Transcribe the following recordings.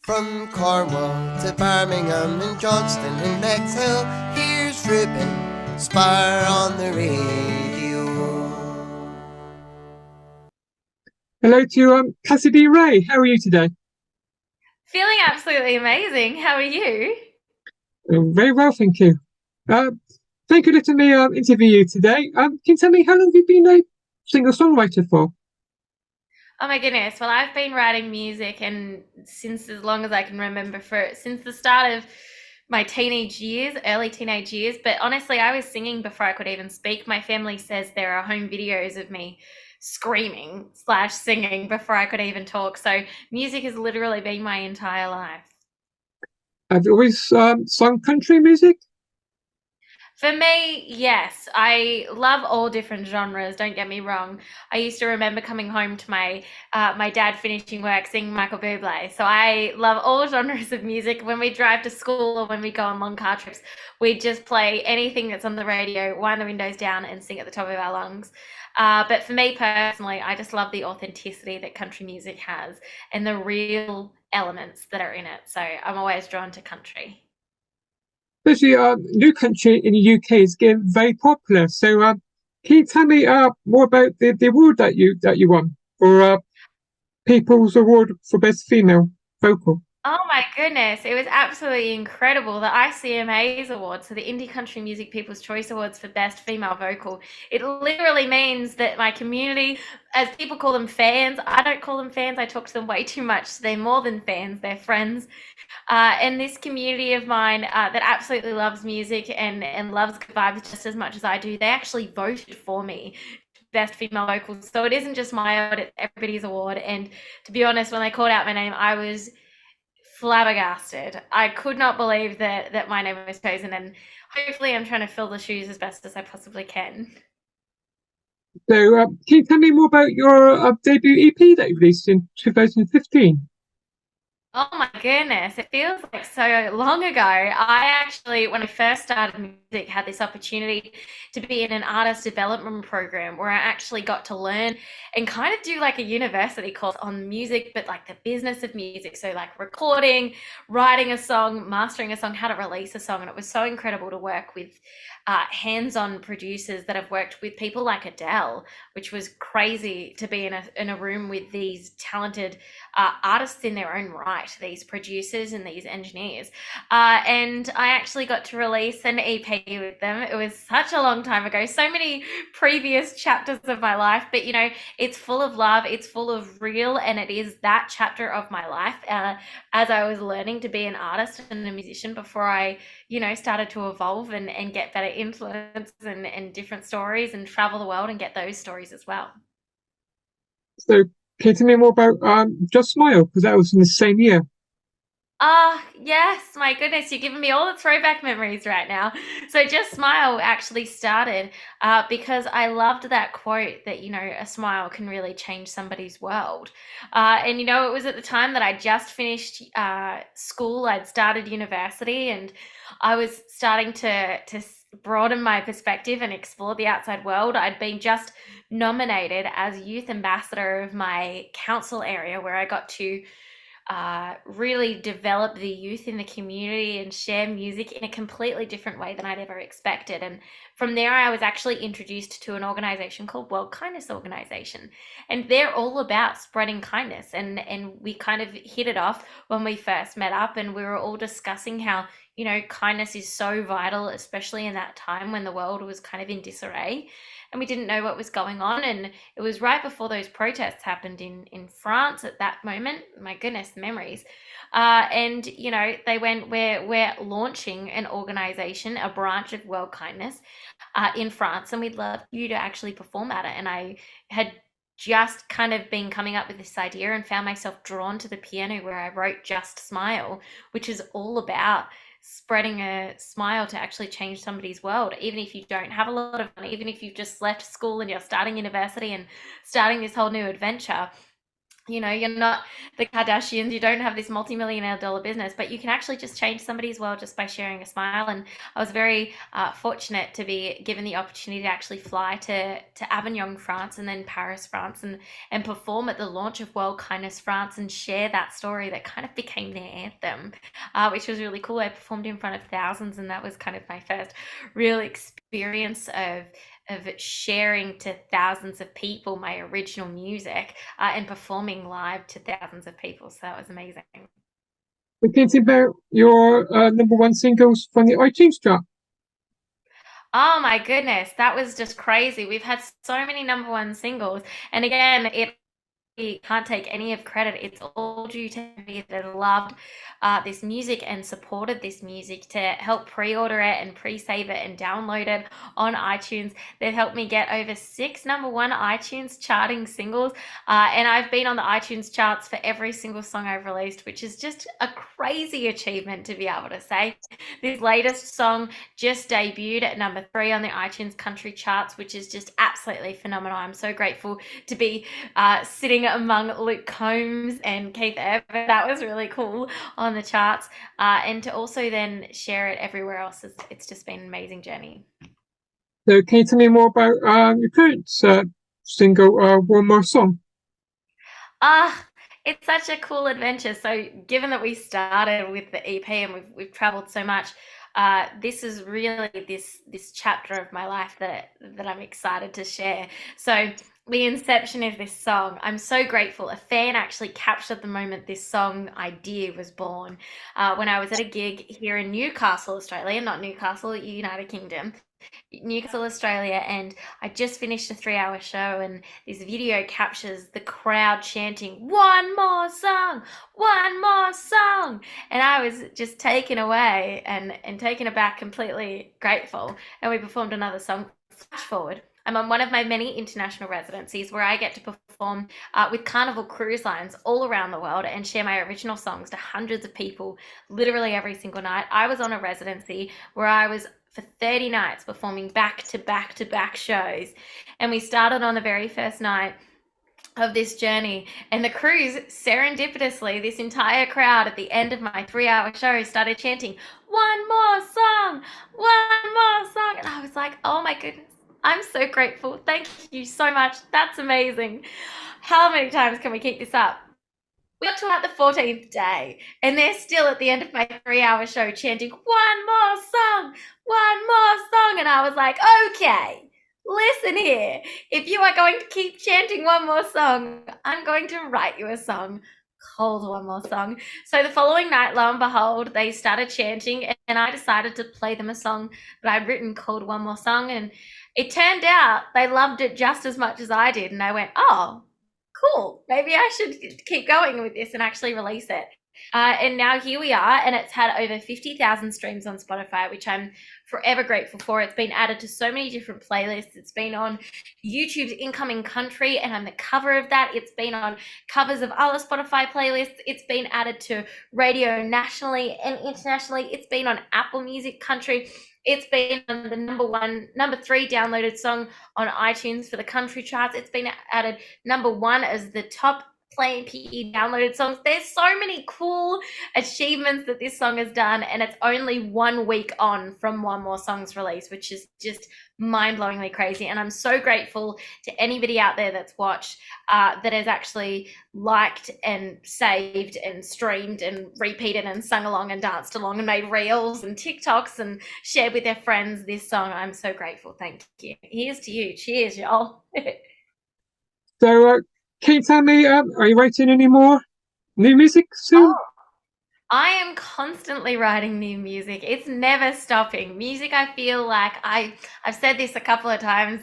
From Cornwall to Birmingham and Johnston and Bexhill, here's Ruben Spire on the radio. Hello to Cassidy-Rae. How are you today? Feeling absolutely amazing. How are you? Very well, thank you. Uh, Thank you for letting me interview you today. Can you tell me how long have you been a singer-songwriter for? Oh my goodness. Well, I've been writing music and since as long as I can remember since the start of my teenage years, early teenage years. But honestly, I was singing before I could even speak. My family says there are home videos of me screaming slash singing before I could even talk. So music has literally been my entire life. Have you always sung country music? For me, yes, I love all different genres. Don't get me wrong. I used to remember coming home to my dad finishing work, singing Michael Bublé. So I love all genres of music. When we drive to school or when we go on long car trips, we just play anything that's on the radio, wind the windows down, and sing at the top of our lungs. But for me personally, I just love the authenticity that country music has and the real elements that are in it. So I'm always drawn to country. Especially new country in the UK is getting very popular. So can you tell me more about the award that you won for People's Award for Best Female Vocal? Oh my goodness, it was absolutely incredible. The ICMA's award, so the Indie Country Music People's Choice Awards for Best Female Vocal. It literally means that my community, as people call them fans, I don't call them fans, I talk to them way too much. They're more than fans, they're friends. And this community of mine that absolutely loves music and loves good vibes just as much as I do, they actually voted for me. Best female vocals. So it isn't just my award, it's everybody's award. And to be honest, when they called out my name, I was flabbergasted. I could not believe that my name was chosen, and hopefully, I'm trying to fill the shoes as best as I possibly can. So can you tell me more about your debut EP that you released in 2015? Oh my goodness, it feels like so long ago. I actually, when I first started music, had this opportunity to be in an artist development program where I actually got to learn and kind of do like a university course on music, but like the business of music. So, like recording, writing a song, mastering a song, how to release a song. And it was so incredible to work with hands on producers that have worked with people like Adele, which was crazy to be in a room with these talented artists in their own right, these producers and these engineers. And I actually got to release an EP with them. It was such a long time ago, so many previous chapters of my life, but it's full of love, it's full of real, and it is that chapter of my life as I was learning to be an artist and a musician before I, started to evolve and get better influences and different stories and travel the world and get those stories as well. So can you tell me more about Just Smile? Because that was in the same year. Ah, yes, my goodness, you're giving me all the throwback memories right now. So Just Smile actually started because I loved that quote that, a smile can really change somebody's world. And, it was at the time that I just finished school. I'd started university and I was starting to broaden my perspective and explore the outside world. I'd been just nominated as youth ambassador of my council area where I got to really develop the youth in the community and share music in a completely different way than I'd ever expected. And from there, I was actually introduced to an organization called World Kindness Organization, and they're all about spreading kindness. And we kind of hit it off when we first met up, and we were all discussing how kindness is so vital, especially in that time when the world was kind of in disarray and we didn't know what was going on. And it was right before those protests happened in France at that moment. My goodness, memories. And they went, we're launching an organization, a branch of World Kindness in France, and we'd love you to actually perform at it. And I had just kind of been coming up with this idea and found myself drawn to the piano where I wrote Just Smile, which is all about spreading a smile to actually change somebody's world, even if you don't have a lot of money, even if you've just left school and you're starting university and starting this whole new adventure. You know, you're not the Kardashians, you don't have this multi-millionaire dollar business, but you can actually just change somebody's world just by sharing a smile. And I was very fortunate to be given the opportunity to actually fly to Avignon, France, and then Paris, France, and perform at the launch of World Kindness France and share that story that kind of became their anthem, which was really cool. I performed in front of thousands, and that was kind of my first real experience of sharing to thousands of people my original music and performing live to thousands of people. So that was amazing. We can see about your number one singles from the iTunes chart. Oh my goodness, that was just crazy. We've had so many number one singles. And again, it can't take any of credit. It's all due to me that loved this music and supported this music to help pre-order it and pre-save it and download it on iTunes. They've helped me get over 6 number one iTunes charting singles, and I've been on the iTunes charts for every single song I've released, which is just a crazy achievement to be able to say. This latest song just debuted at number 3 on the iTunes country charts, which is just absolutely phenomenal. I'm so grateful to be sitting among Luke Combs and Keith Urban. That was really cool on the charts, and to also then share it everywhere else. It's just been an amazing journey. So can you tell me more about your current single, One More Song? It's such a cool adventure. So given that we started with the EP and we've traveled so much, this is really this chapter of my life that I'm excited to share. So the inception of this song, I'm so grateful. A fan actually captured the moment this song idea was born when I was at a gig here in Newcastle, Australia, not Newcastle, United Kingdom. Newcastle, Australia, and I just finished a 3-hour show, and this video captures the crowd chanting, "One more song, one more song," and I was just taken away and taken aback, completely grateful. And we performed another song. Flash forward, I'm on one of my many international residencies where I get to perform with Carnival Cruise Lines all around the world and share my original songs to hundreds of people literally every single night. I was on a residency where I was for 30 nights performing back to back to back shows. And we started on the very first night of this journey, and the cruise, serendipitously, this entire crowd at the end of my 3-hour show started chanting, "One more song, one more song." And I was like, oh my goodness, I'm so grateful. Thank you so much. That's amazing. How many times can we keep this up? We got to about the 14th day, and they're still at the end of my 3-hour show chanting, "One more song, one more song." And I was like, okay, listen here. If you are going to keep chanting one more song, I'm going to write you a song called One More Song. So the following night, lo and behold, they started chanting, and I decided to play them a song that I'd written called One More Song. And it turned out they loved it just as much as I did. And I went, oh, cool, maybe I should keep going with this and actually release it. And now here we are, and it's had over 50,000 streams on Spotify, which I'm forever grateful for. It's been added to so many different playlists. It's been on YouTube's incoming country, and I'm the cover of that. It's been on covers of other Spotify playlists. It's been added to radio nationally and internationally. It's been on Apple Music country. It's been on the number 3 downloaded song on iTunes for the country charts. It's been added number 1 as the top playing PE downloaded songs. There's so many cool achievements that this song has done, and it's only 1 week on from One More Song's release, which is just mind-blowingly crazy. And I'm so grateful to anybody out there that's watched, that has actually liked and saved and streamed and repeated and sung along and danced along and made reels and TikToks and shared with their friends this song. I'm so grateful. Thank you. Here's to you. Cheers, y'all. So can you tell me, are you writing any more new music soon? Oh, I am constantly writing new music. It's never stopping. Music, I feel like I've said this a couple of times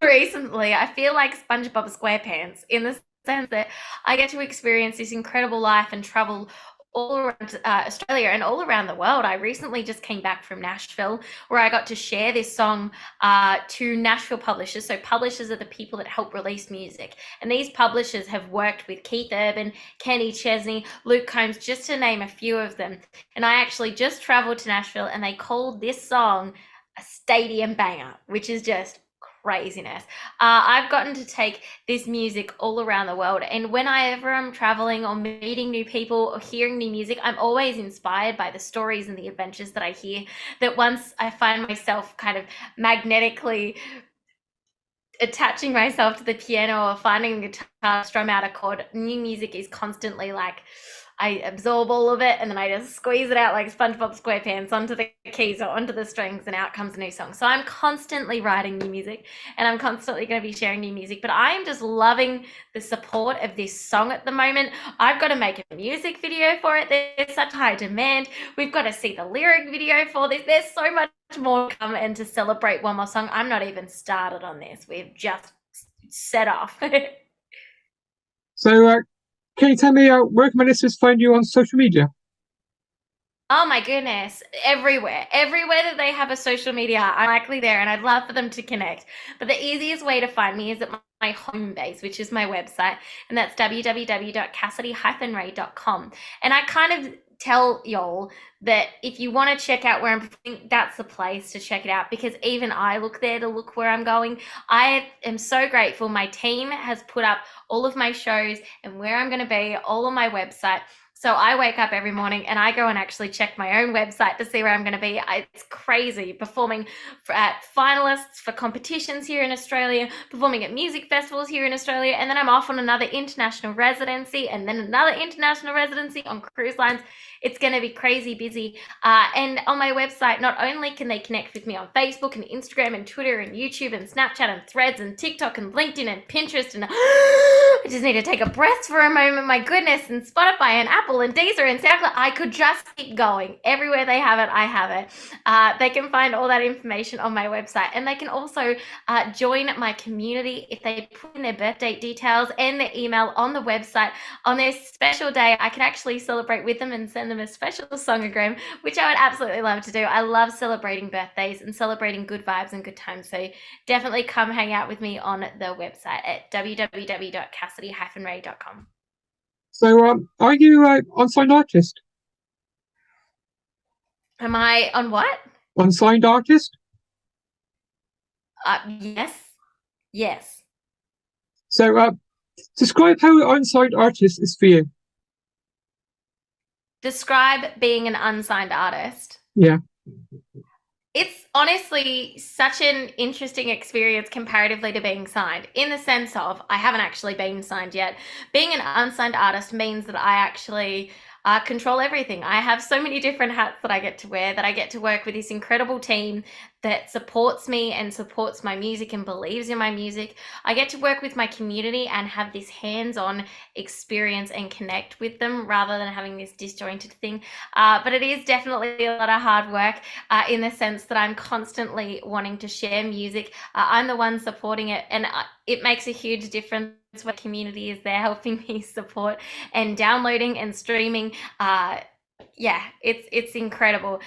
recently. I feel like SpongeBob SquarePants in the sense that I get to experience this incredible life and travel all around Australia and all around the world. I recently just came back from Nashville, where I got to share this song to Nashville publishers. So publishers are the people that help release music. And these publishers have worked with Keith Urban, Kenny Chesney, Luke Combs, just to name a few of them. And I actually just traveled to Nashville, and they called this song a stadium banger, which is just craziness. I've gotten to take this music all around the world, and whenever I'm traveling or meeting new people or hearing new music, I'm always inspired by the stories and the adventures that I hear, that once I find myself kind of magnetically attaching myself to the piano or finding the guitar, strum out a chord, new music is constantly like, I absorb all of it and then I just squeeze it out like SpongeBob SquarePants onto the keys or onto the strings, and out comes a new song. So I'm constantly writing new music, and I'm constantly going to be sharing new music, but I am just loving the support of this song at the moment. I've got to make a music video for it. There's such high demand. We've got to see the lyric video for this. There's so much more to come, and to celebrate One More Song, I'm not even started on this. We've just set off. So, can you tell me where can my listeners find you on social media? Oh my goodness, everywhere. Everywhere that they have a social media, I'm likely there, and I'd love for them to connect. But the easiest way to find me is at my home base, which is my website, and that's www.cassidy-rae.com. And I kind of tell y'all that if you want to check out where I'm performing, that's the place to check it out, because even I look there to look where I'm going. I am so grateful. My team has put up all of my shows and where I'm going to be all on my website. So I wake up every morning and I go and actually check my own website to see where I'm going to be. It's crazy, performing at finalists for competitions here in Australia, performing at music festivals here in Australia, and then I'm off on another international residency, and then another international residency on cruise lines. It's going to be crazy busy. And on my website, not only can they connect with me on Facebook and Instagram and Twitter and YouTube and Snapchat and Threads and TikTok and LinkedIn and Pinterest and I just need to take a breath for a moment, my goodness, and Spotify and Apple and Deezer and SoundCloud. I could just keep going. Everywhere they have it, I have it. They can find all that information on my website, and they can also join my community if they put in their birthday details and their email on the website. On their special day, I can actually celebrate with them and send them a special songogram, which I would absolutely love to do. I love celebrating birthdays and celebrating good vibes and good times. So definitely come hang out with me on the website at www.cassidy-rae.com. So, are you an unsigned artist? Am I on what? Unsigned artist? Yes. Yes. So, describe how an unsigned artist is for you. Describe being an unsigned artist. Yeah. It's honestly such an interesting experience comparatively to being signed, in the sense of I haven't actually been signed yet. Being an unsigned artist means that I actually control everything. I have so many different hats that I get to wear, that I get to work with this incredible team that supports me and supports my music and believes in my music. I get to work with my community and have this hands-on experience and connect with them rather than having this disjointed thing. But it is definitely a lot of hard work in the sense that I'm constantly wanting to share music. I'm the one supporting it, and it makes a huge difference when the community is there helping me support and downloading and streaming. Yeah, it's incredible.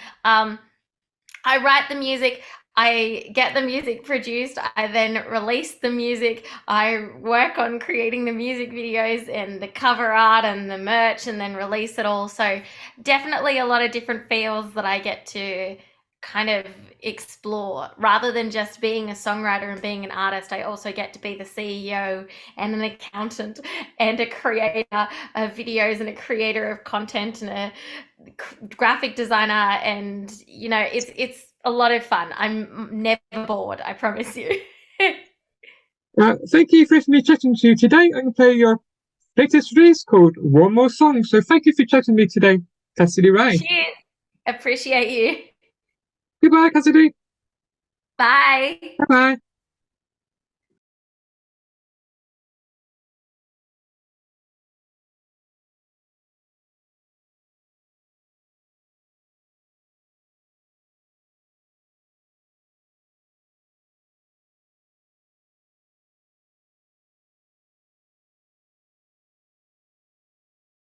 I write the music, I get the music produced, I then release the music, I work on creating the music videos and the cover art and the merch, and then release it all. So definitely a lot of different feels that I get to kind of explore. Rather than just being a songwriter and being an artist, I also get to be the CEO and an accountant and a creator of videos and a creator of content and a graphic designer, and it's a lot of fun. I'm never bored, I promise you. Thank you for letting me chatting to you today. I'm going to play your latest release called One More Song. So thank you for chatting to me today, Cassidy-Rae. Cheers. Appreciate you. Goodbye, Cassidy. Bye. Bye-bye.